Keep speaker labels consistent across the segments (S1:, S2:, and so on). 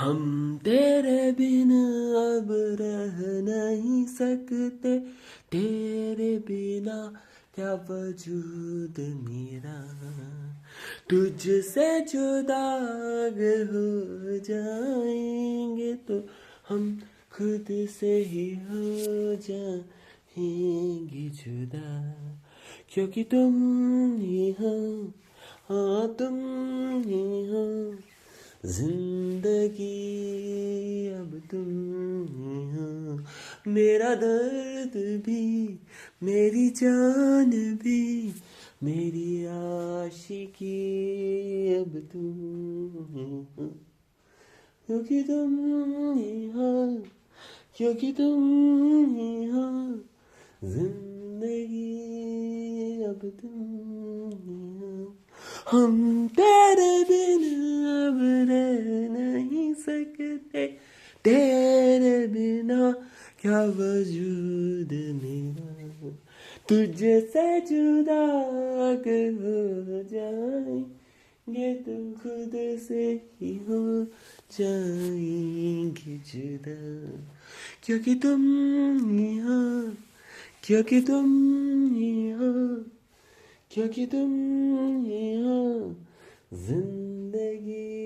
S1: हम तेरे बिन अब रह नहीं सकते, तेरे बिना क्या वजूद मेरा। तुझसे जुदा अगर हो जाएंगे तो हम खुद से ही हो जाएंगे जुदा। क्योंकि तुम ही हो, हाँ तुम ही हो जिंदगी, अब तुम ही हो मेरा दर्द भी, मेरी जान भी, मेरी आशिकी, अब तुम ही हो। क्योंकि तुम ही हो, क्योंकि तुम ही हो जिंदगी, अब तुम ही हो। हम तेरे बिन अब रह नहीं सकते, तेरे बिना क्या वजूद मेरा। तुझसे जुदा अगर हो जाएंगे तो खुद से ही हो जाएंगे जुदा। क्योंकि तुम ही हो, क्योंकि तुम ही हो, क्योंकि तुम ही हो जिंदगी,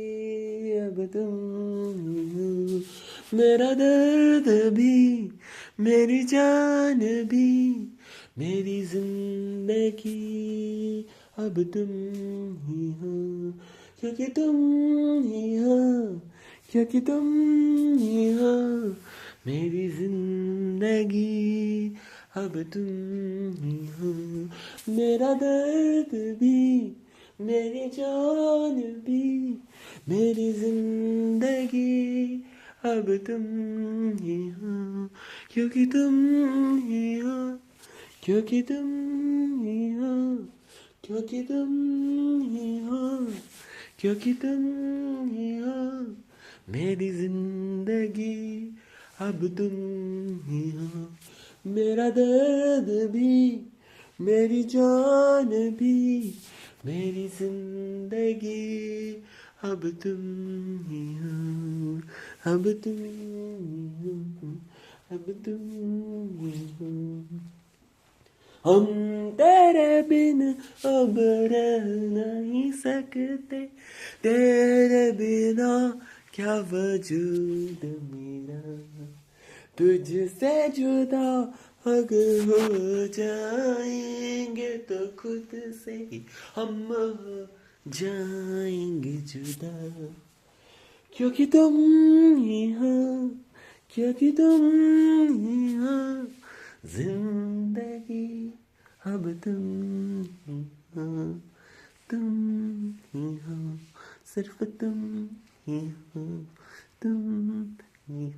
S1: अब तुम ही हो मेरा दर्द भी, मेरी जान भी, मेरी जिंदगी, अब तुम ही हो। क्योंकि तुम ही हो, क्योंकि तुम ही हो मेरी जिंदगी, अब तुम ही हो मेरा दर्द भी, मेरी जान भी, मेरी जिंदगी, अब तुम ही हो। क्योंकि तुम ही हो, क्योंकि तुम ही हो, क्योंकि तुम ही हो, क्योंकि तुम ही हो मेरी जिंदगी, अब तुम ही हो मेरा दर्द भी, मेरी जान भी, मेरी जिंदगी, अब तुम ही हो, अब तुम ही हो, अब तुम ही हो। हम तेरे बिन अब रह नहीं सकते, तेरे बिना क्या वजूद मेरा। तुझसे जुदा अगर हो जाएंगे तो खुद से ही हम हो जाएंगे जुदा। क्योंकि तुम ही हो, क्योंकि तुम ही हो जिंदगी, अब तुम ही हो, तुम ही हो, सिर्फ तुम ही हो, तुम ही हो।